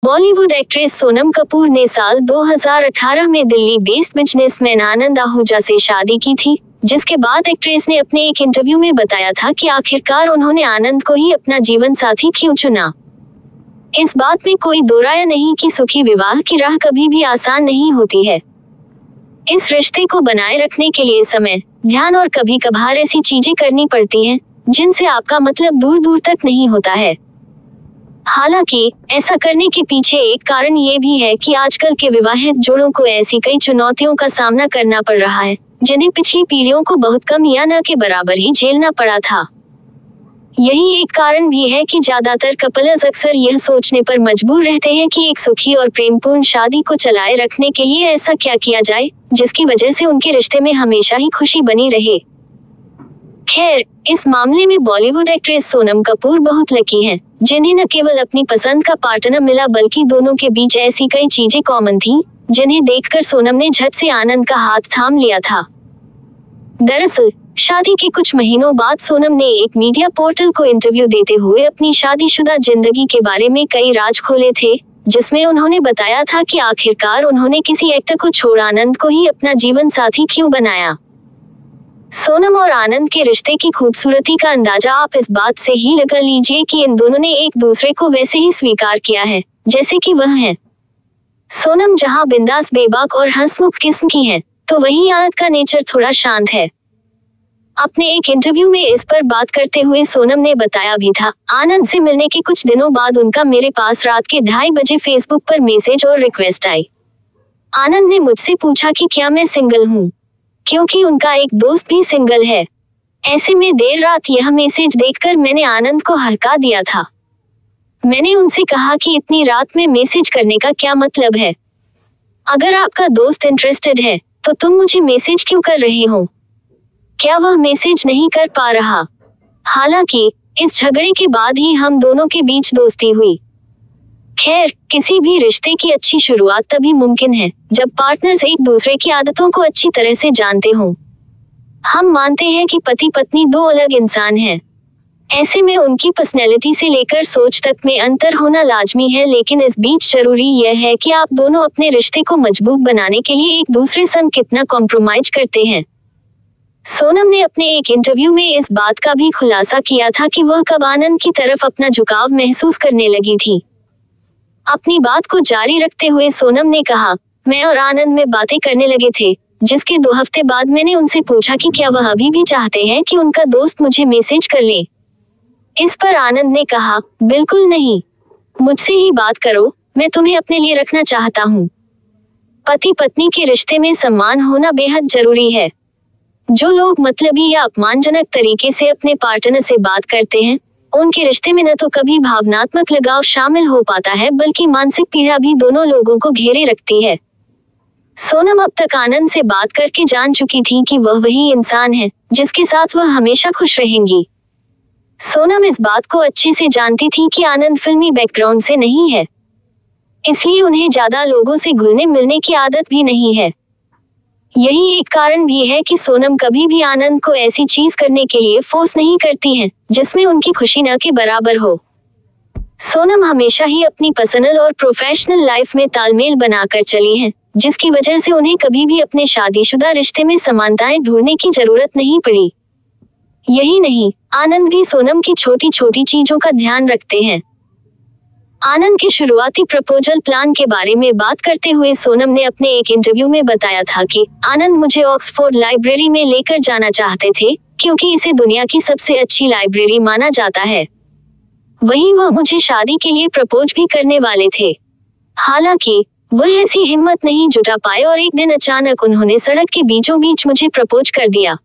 Bollywood actress Sonam Kapoor ने साल 2018 में दिल्ली बेस्ड बिजनेसमैन आनंद आहूजा से शादी की थी, जिसके बाद एक्ट्रेस ने अपने एक इंटरव्यू में बताया था कि आखिरकार उन्होंने आनंद को ही अपना जीवन साथी क्यों चुना। इस बात में कोई दो राय नहीं कि सुखी विवाह की राह कभी भी आसान नहीं होती है। इस रिश्ते को बनाए रखने के लिए समय, ध्यान और कभी कभार ऐसी चीजें करनी पड़ती हैं जिनसे आपका मतलब दूर दूर तक नहीं होता है। हालांकि ऐसा करने के पीछे एक कारण ये भी है कि आजकल के विवाहित जोड़ों को ऐसी कई चुनौतियों का सामना करना पड़ रहा है जिन्हें पिछली पीढ़ियों को बहुत कम या न के बराबर ही झेलना पड़ा था। यही एक कारण भी है कि ज्यादातर कपल्स अक्सर यह सोचने पर मजबूर रहते हैं कि एक सुखी और प्रेमपूर्ण शादी को चलाए रखने के लिए ऐसा क्या किया जाए जिसकी वजह से उनके रिश्ते में हमेशा ही खुशी बनी रहे। खैर, इस मामले में बॉलीवुड एक्ट्रेस सोनम कपूर बहुत लकी हैं, जिन्हें न केवल अपनी पसंद का पार्टनर मिला बल्कि दोनों के बीच ऐसी कई चीजें कॉमन थीं, जिन्हें देखकर सोनम ने झट से आनंद का हाथ थाम लिया था। दरअसल, शादी के कुछ महीनों बाद सोनम ने एक मीडिया पोर्टल को इंटरव्यू देते हुए अपनी शादीशुदा जिंदगी के बारे में कई राज खोले थे, जिसमें उन्होंने बताया था कि आखिरकार उन्होंने किसी एक्टर को छोड़ आनंद को ही अपना जीवन साथी क्यों बनाया। सोनम और आनंद के रिश्ते की खूबसूरती का अंदाजा आप इस बात से ही लगा लीजिए कि इन दोनों ने एक दूसरे को वैसे ही स्वीकार किया है जैसे कि वह हैं। सोनम जहां बिंदास, बेबाक और हंसमुख किस्म की हैं, तो वहीं आनंद का नेचर थोड़ा शांत है। अपने एक इंटरव्यू में इस पर बात करते हुए सोनम ने बताया भी था, आनंद से मिलने के कुछ दिनों बाद उनका मेरे पास रात के 2:30 बजे फेसबुक पर मैसेज और रिक्वेस्ट आई। आनंद ने मुझसे पूछा कि क्या मैं सिंगल हूँ, क्योंकि उनका एक दोस्त भी सिंगल है। ऐसे में देर रात यह मैसेज देखकर मैंने आनंद को हड़का दिया था। मैंने उनसे कहा कि इतनी रात में मैसेज करने का क्या मतलब है? अगर आपका दोस्त इंटरेस्टेड है तो तुम मुझे मैसेज क्यों कर रहे हो? क्या वह मैसेज नहीं कर पा रहा? हालांकि इस झगड़े के बाद ही हम दोनों के बीच दोस्ती हुई। खैर, किसी भी रिश्ते की अच्छी शुरुआत तभी मुमकिन है जब पार्टनर्स एक दूसरे की आदतों को अच्छी तरह से जानते हों। हम मानते हैं कि पति पत्नी दो अलग इंसान हैं। ऐसे में उनकी पर्सनैलिटी से लेकर सोच तक में अंतर होना लाजमी है, लेकिन इस बीच जरूरी यह है कि आप दोनों अपने रिश्ते को मजबूत बनाने के लिए एक दूसरे संग कितना कॉम्प्रोमाइज करते हैं। सोनम ने अपने एक इंटरव्यू में इस बात का भी खुलासा किया था कि वह कब आनंद की तरफ अपना झुकाव महसूस करने लगी थी। अपनी बात को जारी रखते हुए सोनम ने कहा, मैं और आनंद में बातें करने लगे थे, जिसके 2 हफ्ते बाद मैंने उनसे पूछा कि क्या वह अभी भी चाहते हैं कि उनका दोस्त मुझे मैसेज कर ले। इस पर आनंद ने कहा, बिल्कुल नहीं, मुझसे ही बात करो, मैं तुम्हें अपने लिए रखना चाहता हूँ। पति पत्नी के रिश्ते में सम्मान होना बेहद जरूरी है। जो लोग मतलबी या अपमानजनक तरीके से अपने पार्टनर से बात करते हैं, उनके रिश्ते में न तो कभी भावनात्मक लगाव शामिल हो पाता है बल्कि मानसिक पीड़ा भी दोनों लोगों को घेरे रखती है। सोनम अब तक आनंद से बात करके जान चुकी थी कि वह वही इंसान है जिसके साथ वह हमेशा खुश रहेंगी। सोनम इस बात को अच्छे से जानती थी कि आनंद फिल्मी बैकग्राउंड से नहीं है, इसलिए उन्हें ज्यादा लोगों से घुलने मिलने की आदत भी नहीं है। यही एक कारण भी है कि सोनम कभी भी आनंद को ऐसी चीज करने के लिए फोर्स नहीं करती हैं जिसमें उनकी खुशी न के बराबर हो। सोनम हमेशा ही अपनी पर्सनल और प्रोफेशनल लाइफ में तालमेल बनाकर चली हैं, जिसकी वजह से उन्हें कभी भी अपने शादीशुदा रिश्ते में समानताएं ढूंढने की जरूरत नहीं पड़ी। यही नहीं, आनंद भी सोनम की छोटी छोटी चीजों का ध्यान रखते हैं। आनंद के शुरुआती प्रपोजल प्लान के बारे में बात करते हुए सोनम ने अपने एक इंटरव्यू में बताया था कि आनंद मुझे ऑक्सफोर्ड लाइब्रेरी में लेकर जाना चाहते थे, क्योंकि इसे दुनिया की सबसे अच्छी लाइब्रेरी माना जाता है। वहीं वह मुझे शादी के लिए प्रपोज भी करने वाले थे। हालांकि वह ऐसी हिम्मत नहीं जुटा पाए और एक दिन अचानक उन्होंने सड़क के बीचों बीच मुझे प्रपोज कर दिया।